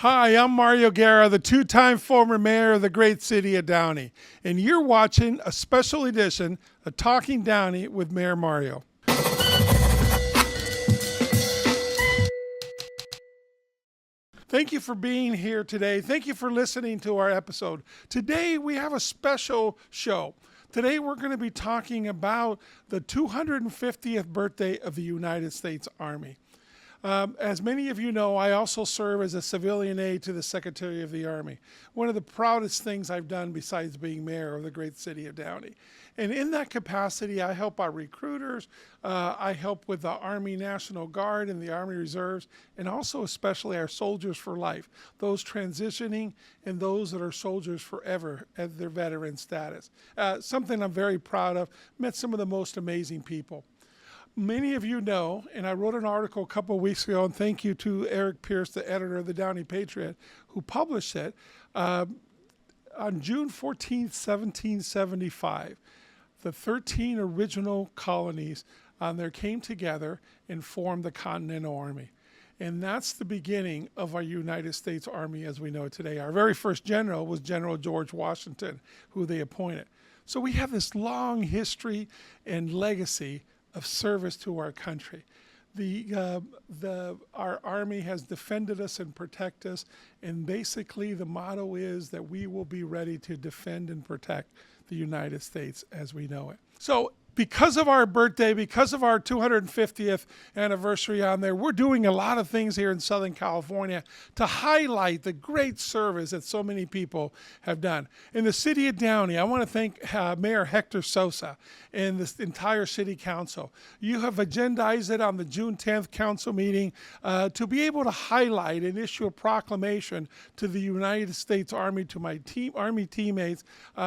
Hi, I'm Mario Guerra, the two-time former mayor of the great city of Downey, and you're watching a special edition of Talking Downey with Mayor Mario. Thank you for being here today. Thank you for listening to our episode. Today we have a special show. Today we're going to be talking about the 250th birthday of the United States Army. As many of you know, I also serve as a civilian aide to the Secretary of the Army. One of the proudest things I've done besides being mayor of the great city of Downey. And in that capacity, I help our recruiters, I help with the Army National Guard and the Army Reserves, and also especially our soldiers for life, those transitioning and those that are soldiers forever at their veteran status. Something I'm very proud of. Met some of the most amazing people. Many of you know, and I wrote an article a couple of weeks ago, and thank you to Eric Pierce, the editor of the Downey Patriot, who published it, on June 14th, 1775. The 13 original colonies there came together and formed the Continental Army. And that's the beginning of our United States Army as we know it today. Our very first general was General George Washington, who they appointed. So we have this long history and legacy of service to our country. Our Army has defended us and protect us, and basically the motto is that we will be ready to defend and protect the United States as we know it. So because of our birthday, because of our 250th anniversary on there, we're doing a lot of things here in Southern California to highlight the great service that so many people have done. In the city of Downey, I want to thank Mayor Hector Sosa and the entire city council. You have agendized it on the June 10th council meeting to be able to highlight and issue a proclamation to the United States Army, to my Army teammates,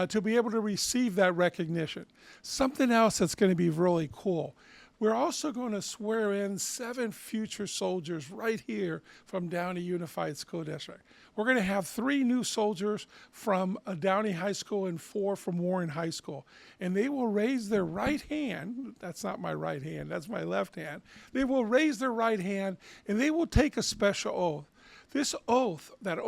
to be able to receive that recognition. Something else that's going to be really cool. We're also going to swear in 7 future soldiers right here from Downey Unified School District. We're going to have 3 new soldiers from Downey High School and 4 from Warren High School. And they will raise their right hand. That's not my right hand, that's my left hand. They will raise their right hand and they will take a special oath. This oath that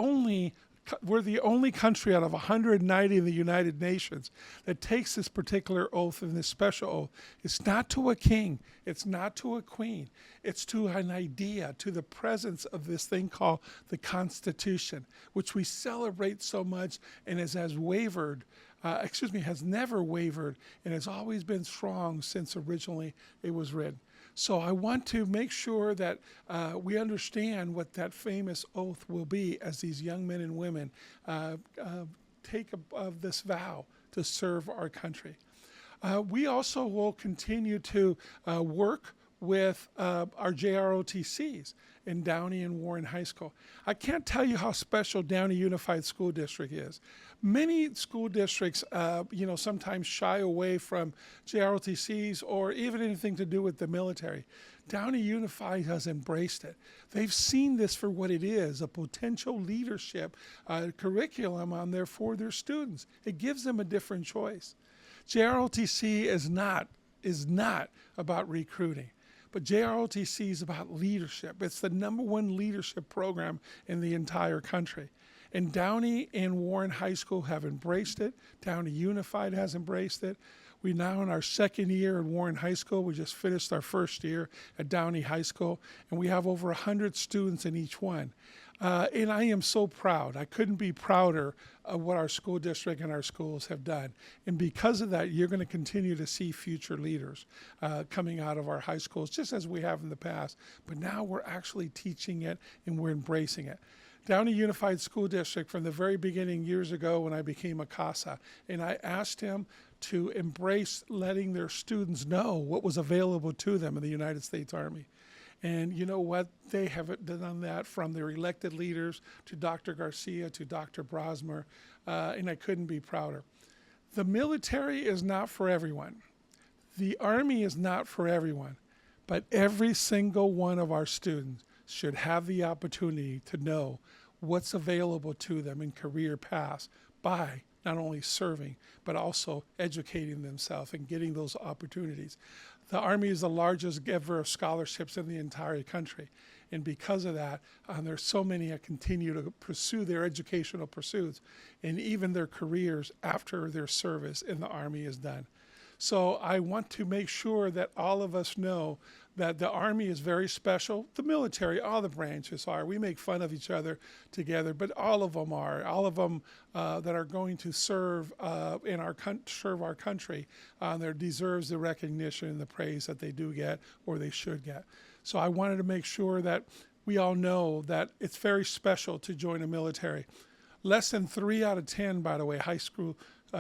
we're the only country out of 190 in the United Nations that takes this particular oath and this special oath. It's not to a king. It's not to a queen. It's to an idea, to the presence of this thing called the Constitution, which we celebrate so much and has never wavered and has always been strong since originally it was written. So I want to make sure that we understand what that famous oath will be as these young men and women take this vow to serve our country. We also will continue to work with our JROTCs in Downey and Warren High School. I can't tell you how special Downey Unified School District is. Many school districts, sometimes shy away from JROTCs or even anything to do with the military. Downey Unified has embraced it. They've seen this for what it is, a potential leadership curriculum on there for their students. It gives them a different choice. JROTC is not about recruiting. But JROTC is about leadership. It's the #1 leadership program in the entire country. And Downey and Warren High School have embraced it. Downey Unified has embraced it. We're now in our 2nd year at Warren High School. We just finished our 1st year at Downey High School, and we have over 100 students in each one. And I am so proud. I couldn't be prouder of what our school district and our schools have done. And because of that, you're going to continue to see future leaders coming out of our high schools, just as we have in the past. But now we're actually teaching it and we're embracing it. Downey Unified School District, from the very beginning years ago when I became a CASA, and I asked him to embrace letting their students know what was available to them in the United States Army. And you know what? They have done that from their elected leaders to Dr. Garcia to Dr. Brosmer, and I couldn't be prouder. The military is not for everyone. The Army is not for everyone, but every single one of our students should have the opportunity to know what's available to them in career paths by not only serving, but also educating themselves and getting those opportunities. The Army is the largest giver of scholarships in the entire country. And because of that, there's so many that continue to pursue their educational pursuits and even their careers after their service in the Army is done. So I want to make sure that all of us know that the Army is very special. The military, all the branches are. We make fun of each other together, but all of them are. All of them that are going to serve serve our country, there deserves the recognition and the praise that they do get or they should get. So I wanted to make sure that we all know that it's very special to join the military. Less than 3 out of 10, by the way, high school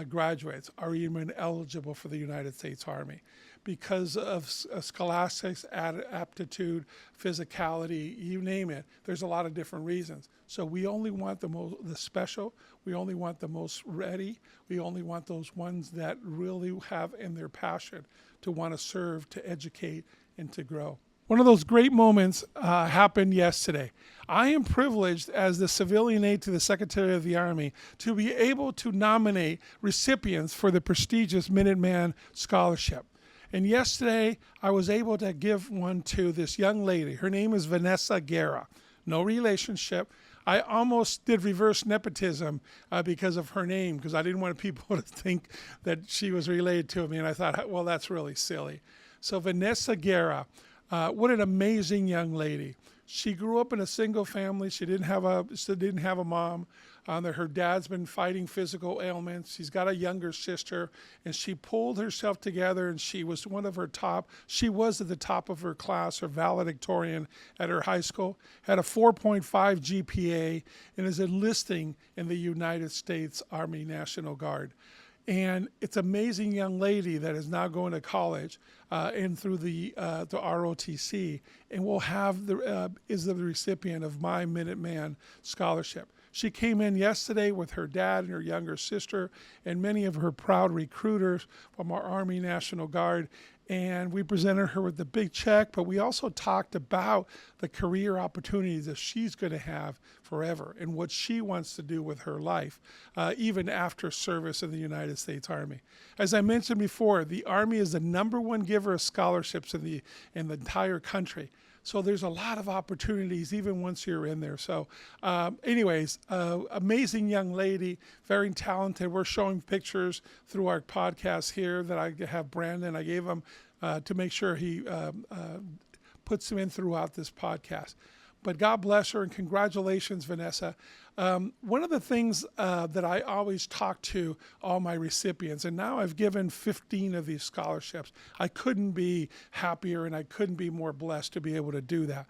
graduates are even eligible for the United States Army because of scholastics, aptitude, physicality, you name it. There's a lot of different reasons. So we only want the special. We only want the most ready. We only want those ones that really have in their passion to want to serve, to educate, and to grow. One of those great moments happened yesterday. I am privileged as the civilian aide to the Secretary of the Army to be able to nominate recipients for the prestigious Minuteman Scholarship. And yesterday, I was able to give one to this young lady. Her name is Vanessa Guerra. No relationship. I almost did reverse nepotism because of her name, because I didn't want people to think that she was related to me. And I thought, well, that's really silly. So Vanessa Guerra, what an amazing young lady. She grew up in a single family. She didn't have a mom. Her dad's been fighting physical ailments. She's got a younger sister, and she pulled herself together, and she was she was at the top of her class, her valedictorian at her high school, had a 4.5 GPA, and is enlisting in the United States Army National Guard. And it's an amazing young lady that is now going to college and through the ROTC, and is the recipient of my Minuteman Scholarship. She came in yesterday with her dad and her younger sister and many of her proud recruiters from our Army National Guard. And we presented her with the big check, but we also talked about the career opportunities that she's going to have forever and what she wants to do with her life, even after service in the United States Army. As I mentioned before, the Army is the #1 giver of scholarships in the entire country. So there's a lot of opportunities even once you're in there. So amazing young lady, very talented. We're showing pictures through our podcast here that I have Brandon. I gave him to make sure he puts them in throughout this podcast. But God bless her and congratulations, Vanessa. One of the things that I always talk to all my recipients, and now I've given 15 of these scholarships. I couldn't be happier and I couldn't be more blessed to be able to do that.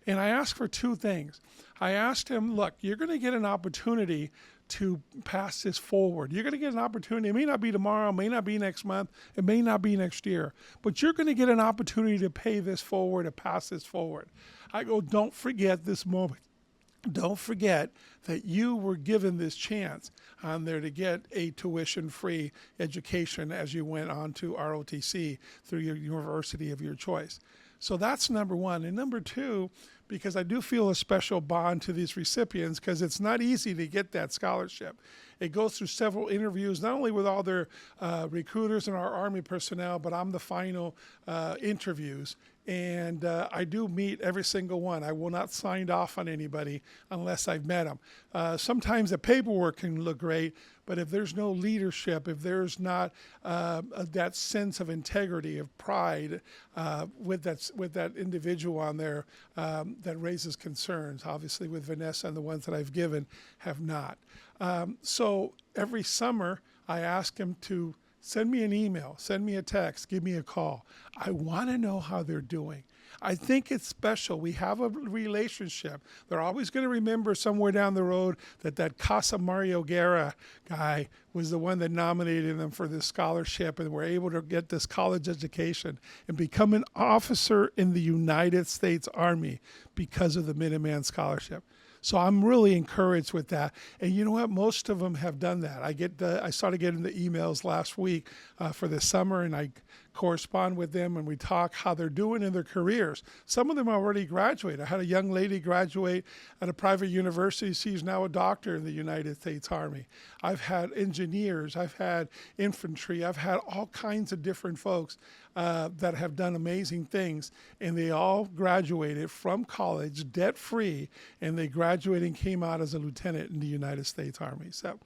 And I asked for 2 things. I asked him, look, you're going to get an opportunity to pass this forward. You're going to get an opportunity. It may not be tomorrow, it may not be next month, it may not be next year, but you're going to get an opportunity to pay this forward, to pass this forward. I go, don't forget this moment. Don't forget that you were given this chance on there to get a tuition-free education as you went on to ROTC through your university of your choice. So that's number 1. And number 2, because I do feel a special bond to these recipients because it's not easy to get that scholarship. It goes through several interviews, not only with all their recruiters and our Army personnel, but I'm the final interviews. And I do meet every single one. I will not sign off on anybody unless I've met them. Sometimes the paperwork can look great, but if there's no leadership, if there's not that sense of integrity, of pride with that individual on there, that raises concerns. Obviously with Vanessa and the ones that I've given have not. So every summer I ask him to send me an email, send me a text, give me a call. I want to know how they're doing. I think it's special. We have a relationship. They're always going to remember somewhere down the road that Mario Guerra guy was the one that nominated them for this scholarship and were able to get this college education and become an officer in the United States Army because of the Minuteman Scholarship. So I'm really encouraged with that. And you know what? Most of them have done that. I started getting the emails last week for the summer, and I correspond with them and we talk how they're doing in their careers. Some of them already graduated. I had a young lady graduate at a private university. She's now a doctor in the United States Army. I've had engineers, I've had infantry, I've had all kinds of different folks that have done amazing things, and they all graduated from college debt-free, and they graduated and came out as a lieutenant in the United States Army. So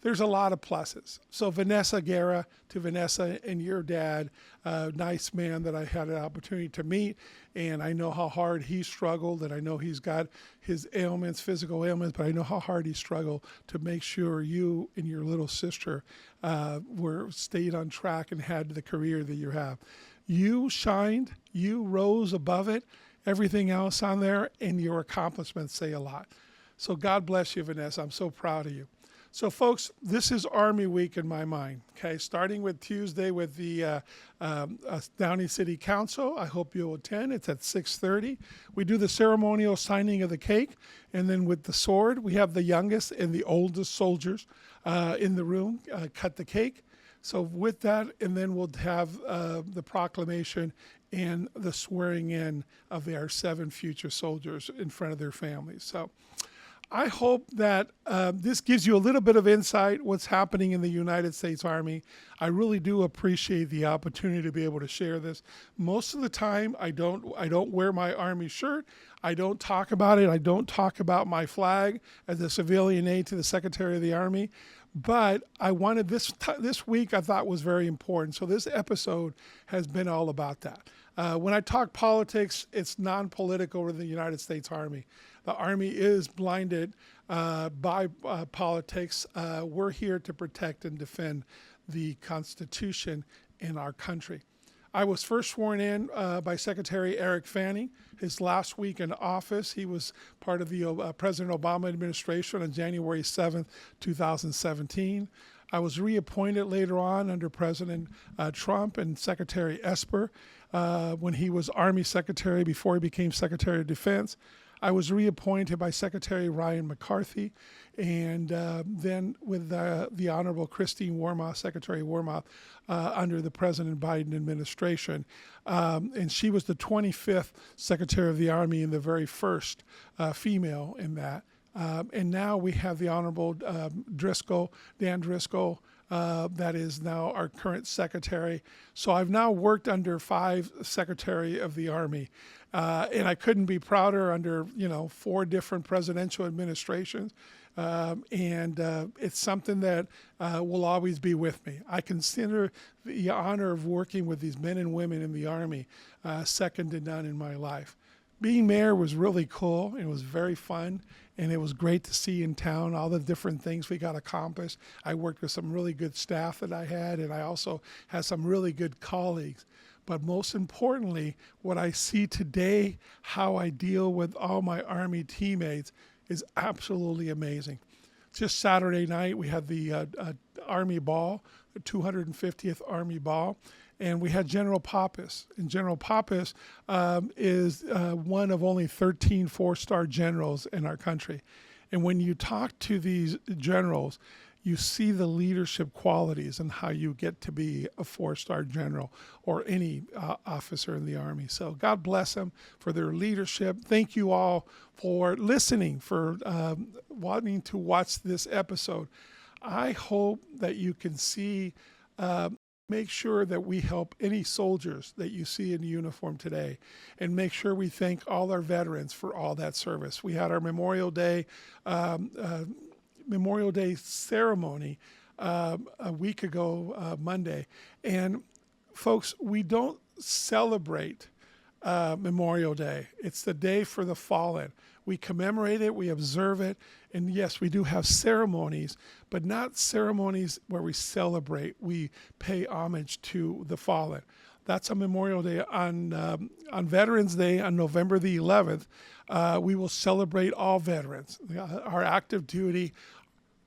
there's a lot of pluses. So Vanessa Guerra, to Vanessa and your dad, nice man that I had an opportunity to meet, and I know how hard he struggled, and I know he's got his ailments, physical ailments, but I know how hard he struggled to make sure you and your little sister stayed on track and had the career that you have. You shined, you rose above it, everything else on there, and your accomplishments say a lot. So God bless you, Vanessa. I'm so proud of you. So, folks, this is Army Week in my mind, okay? Starting with Tuesday with the Downey City Council. I hope you'll attend. It's at 6:30. We do the ceremonial signing of the cake, and then with the sword, we have the youngest and the oldest soldiers in the room cut the cake. So with that, and then we'll have the proclamation and the swearing in of our 7 future soldiers in front of their families. So I hope that this gives you a little bit of insight what's happening in the United States Army. I really do appreciate the opportunity to be able to share this. Most of the time, I don't wear my Army shirt. I don't talk about it. I don't talk about my flag as a civilian aide to the Secretary of the Army. But I wanted this week I thought was very important. So this episode has been all about that. When I talk politics, it's non-political in the United States Army. The Army is blinded by politics. We're here to protect and defend the Constitution in our country. I was first sworn in by Secretary Eric Fanning. His last week in office, he was part of the President Obama administration on January 7th, 2017. I was reappointed later on under President Trump and Secretary Esper when he was Army Secretary before he became Secretary of Defense. I was reappointed by Secretary Ryan McCarthy, and then with the Honorable Christine Wormuth, Secretary Wormuth, under the President Biden administration. And she was the 25th Secretary of the Army and the very first female in that. And now we have the Honorable Dan Driscoll, that is now our current secretary. So I've now worked under 5 Secretary of the Army. And I couldn't be prouder under, 4 different presidential administrations. And it's something that will always be with me. I consider the honor of working with these men and women in the Army second to none in my life. Being mayor was really cool. It was very fun, and it was great to see in town all the different things we got accomplished. I worked with some really good staff that I had, and I also had some really good colleagues. But most importantly, what I see today, how I deal with all my Army teammates, is absolutely amazing. Just Saturday night, we had the Army Ball, the 250th Army Ball, and we had General Pappas. And General Pappas is one of only 13 4-star generals in our country. And when you talk to these generals, you see the leadership qualities and how you get to be a 4-star general or any officer in the Army. So God bless them for their leadership. Thank you all for listening, for wanting to watch this episode. I hope that you can see, make sure that we help any soldiers that you see in uniform today, and make sure we thank all our veterans for all that service. We had our Memorial Day ceremony a week ago, Monday. And folks, we don't celebrate Memorial Day. It's the day for the fallen. We commemorate it, we observe it, and yes, we do have ceremonies, but not ceremonies where we celebrate. We pay homage to the fallen. That's a Memorial Day. On Veterans Day, on November the 11th, we will celebrate all veterans, our active duty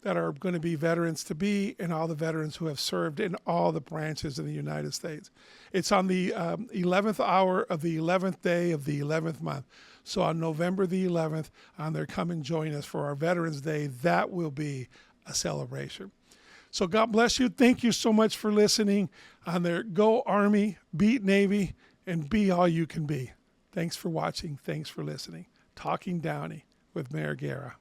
that are going to be veterans to be, and all the veterans who have served in all the branches in the United States. It's on the 11th hour of the 11th day of the 11th month. So on November the 11th, there, come and join us for our Veterans Day. That will be a celebration. So God bless you. Thank you so much for listening on there. Go Army, beat Navy, and be all you can be. Thanks for watching. Thanks for listening. Talking Downey with Mayor Guerra.